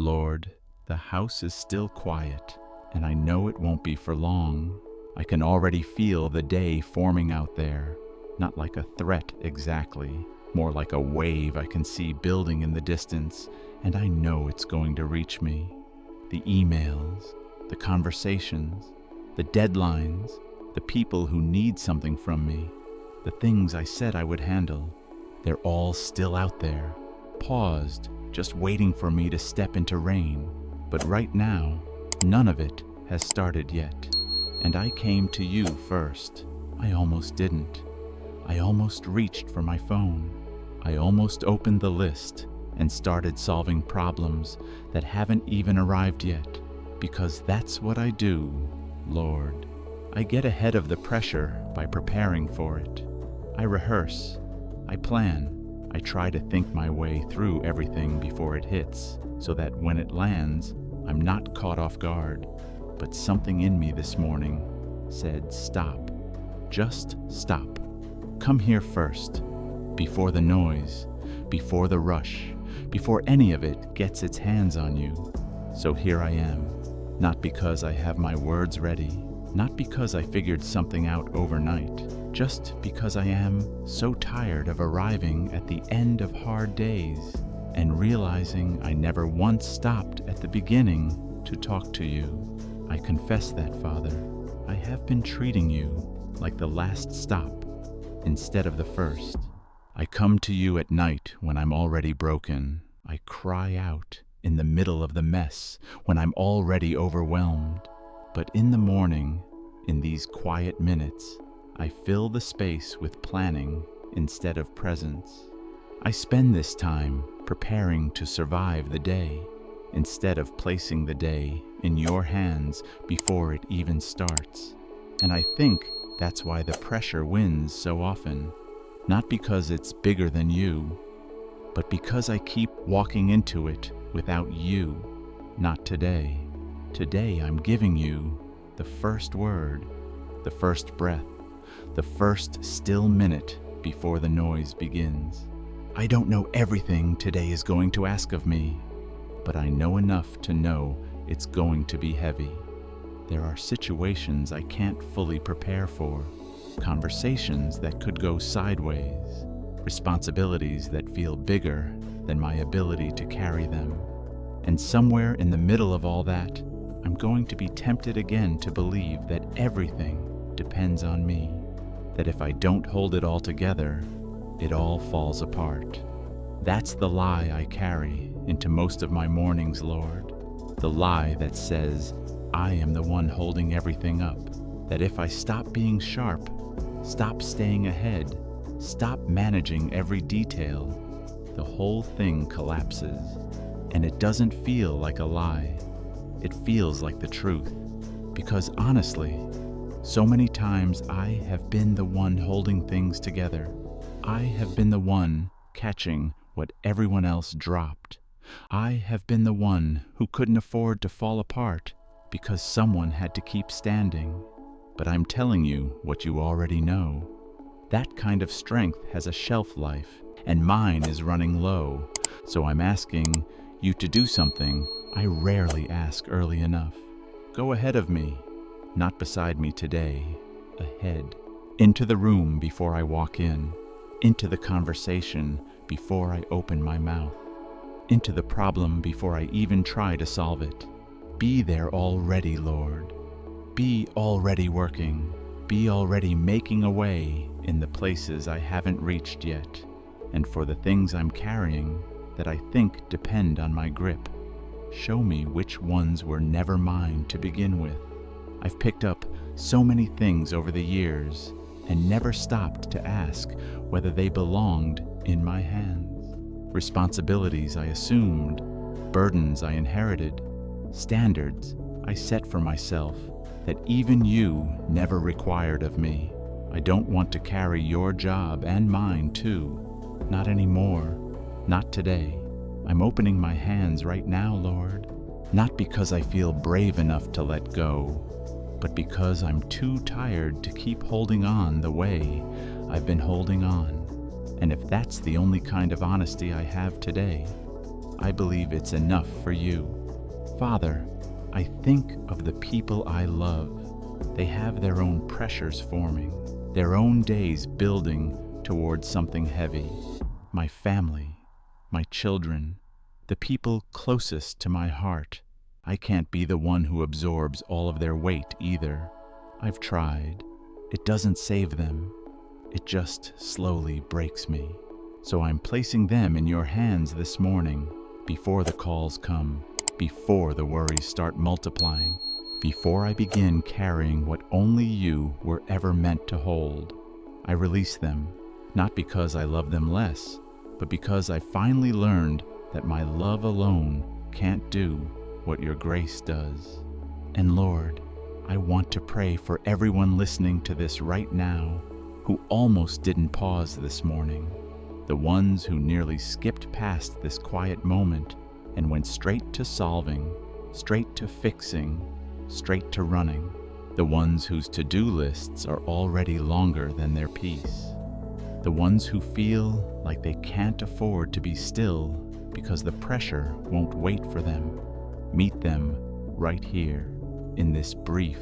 Lord. The house is still quiet, and I know it won't be for long. I can already feel the day forming out there, not like a threat exactly, more like a wave I can see building in the distance, and I know it's going to reach me. The emails, the conversations, the deadlines, the people who need something from me, the things I said I would handle, they're all still out there, paused, just waiting for me to step into rain. But right now, none of it has started yet. And I came to you first. I almost didn't. I almost reached for my phone. I almost opened the list and started solving problems that haven't even arrived yet, because that's what I do, Lord. I get ahead of the pressure by preparing for it. I rehearse. I plan. I try to think my way through everything before it hits, so that when it lands, I'm not caught off guard. But something in me this morning said, stop. Just stop. Come here first, before the noise, before the rush, before any of it gets its hands on you. So here I am, not because I have my words ready, not because I figured something out overnight, just because I am so tired of arriving at the end of hard days and realizing I never once stopped at the beginning to talk to you. I confess that, Father. I have been treating you like the last stop instead of the first. I come to you at night when I'm already broken. I cry out in the middle of the mess when I'm already overwhelmed. But in the morning, in these quiet minutes, I fill the space with planning instead of presence. I spend this time preparing to survive the day instead of placing the day in your hands before it even starts. And I think that's why the pressure wins so often, not because it's bigger than you, but because I keep walking into it without you. Not today. Today I'm giving you the first word, the first breath, the first still minute before the noise begins. I don't know everything today is going to ask of me, but I know enough to know it's going to be heavy. There are situations I can't fully prepare for, conversations that could go sideways, responsibilities that feel bigger than my ability to carry them. And somewhere in the middle of all that, I'm going to be tempted again to believe that everything depends on me, that if I don't hold it all together, it all falls apart. That's the lie I carry into most of my mornings, Lord. The lie that says I am the one holding everything up, that if I stop being sharp, stop staying ahead, stop managing every detail, the whole thing collapses. And it doesn't feel like a lie. It feels like the truth. Because honestly, so many times I have been the one holding things together. I have been the one catching what everyone else dropped. I have been the one who couldn't afford to fall apart because someone had to keep standing. But I'm telling you what you already know. That kind of strength has a shelf life, and mine is running low. So I'm asking you to do something I rarely ask early enough. Go ahead of me, not beside me today, ahead. Into the room before I walk in, into the conversation before I open my mouth, into the problem before I even try to solve it. Be there already, Lord. Be already working. Be already making a way in the places I haven't reached yet, and for the things I'm carrying that I think depend on my grip. Show me which ones were never mine to begin with. I've picked up so many things over the years and never stopped to ask whether they belonged in my hands. Responsibilities I assumed, burdens I inherited, standards I set for myself that even you never required of me. I don't want to carry your job and mine too. Not anymore. Not today. I'm opening my hands right now, Lord, not because I feel brave enough to let go, but because I'm too tired to keep holding on the way I've been holding on. And if that's the only kind of honesty I have today, I believe it's enough for you. Father, I think of the people I love. They have their own pressures forming, their own days building towards something heavy. My family, my children, the people closest to my heart. I can't be the one who absorbs all of their weight either. I've tried. It doesn't save them. It just slowly breaks me. So I'm placing them in your hands this morning, before the calls come, before the worries start multiplying, before I begin carrying what only you were ever meant to hold. I release them, not because I love them less, but because I finally learned that my love alone can't do what your grace does. And Lord, I want to pray for everyone listening to this right now who almost didn't pause this morning, the ones who nearly skipped past this quiet moment and went straight to solving, straight to fixing, straight to running, the ones whose to-do lists are already longer than their peace, the ones who feel like they can't afford to be still because the pressure won't wait for them. Meet them right here in this brief,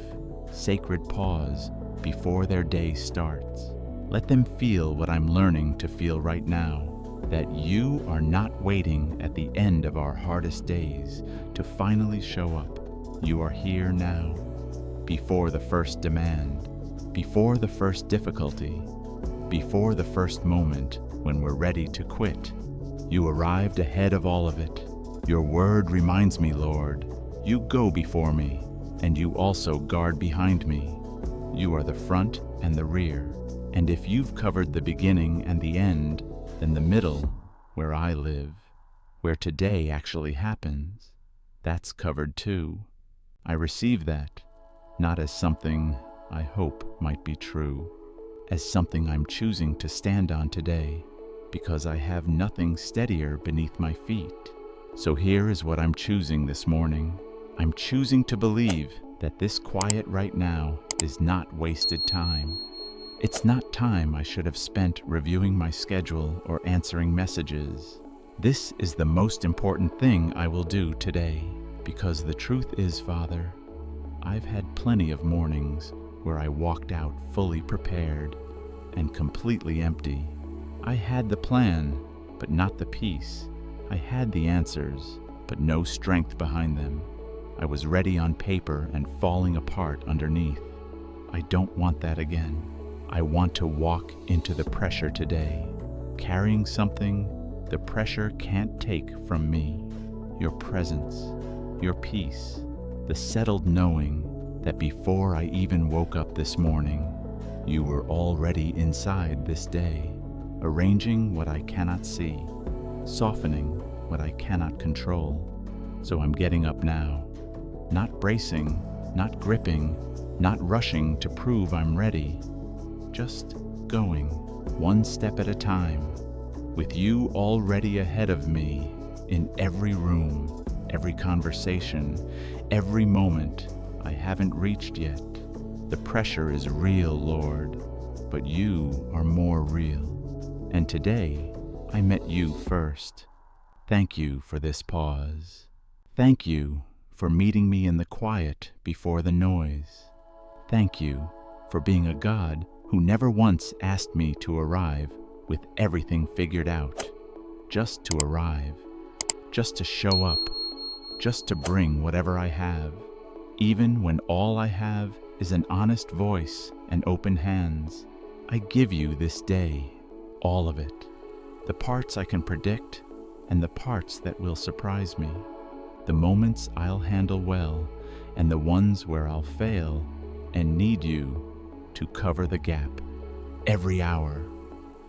sacred pause before their day starts. Let them feel what I'm learning to feel right now, that you are not waiting at the end of our hardest days to finally show up. You are here now, before the first demand, before the first difficulty, before the first moment when we're ready to quit. You arrived ahead of all of it. Your word reminds me, Lord, you go before me, and you also guard behind me. You are the front and the rear. And if you've covered the beginning and the end, then the middle, where I live, where today actually happens, that's covered too. I receive that, not as something I hope might be true, as something I'm choosing to stand on today, because I have nothing steadier beneath my feet. So here is what I'm choosing this morning. I'm choosing to believe that this quiet right now is not wasted time. It's not time I should have spent reviewing my schedule or answering messages. This is the most important thing I will do today, because the truth is, Father, I've had plenty of mornings where I walked out fully prepared and completely empty. I had the plan, but not the peace. I had the answers, but no strength behind them. I was ready on paper and falling apart underneath. I don't want that again. I want to walk into the pressure today, carrying something the pressure can't take from me. Your presence, your peace, the settled knowing that before I even woke up this morning, you were already inside this day, arranging what I cannot see, softening what I cannot control. So I'm getting up now, not bracing, not gripping, not rushing to prove I'm ready, just going one step at a time, with you already ahead of me in every room, every conversation, every moment I haven't reached yet. The pressure is real, Lord, but you are more real. And today, I met you first. Thank you for this pause. Thank you for meeting me in the quiet before the noise. Thank you for being a God who never once asked me to arrive with everything figured out, just to arrive, just to show up, just to bring whatever I have, even when all I have is an honest voice and open hands. I give you this day, all of it, the parts I can predict and the parts that will surprise me, the moments I'll handle well and the ones where I'll fail and need you to cover the gap. Every hour,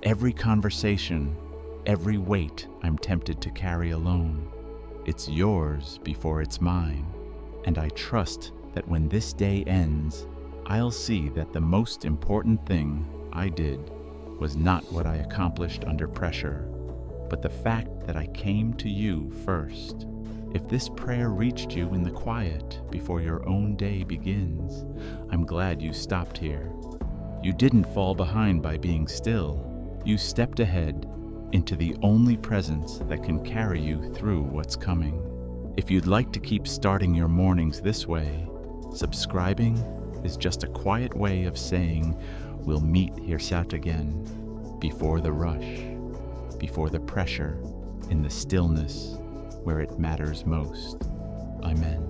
every conversation, every weight I'm tempted to carry alone. It's yours before it's mine, and I trust that when this day ends, I'll see that the most important thing I did was not what I accomplished under pressure, but the fact that I came to you first. If this prayer reached you in the quiet before your own day begins, I'm glad you stopped here. You didn't fall behind by being still. You stepped ahead into the only presence that can carry you through what's coming. If you'd like to keep starting your mornings this way, subscribing is just a quiet way of saying we'll meet Hirsat again, before the rush, before the pressure, in the stillness where it matters most. Amen.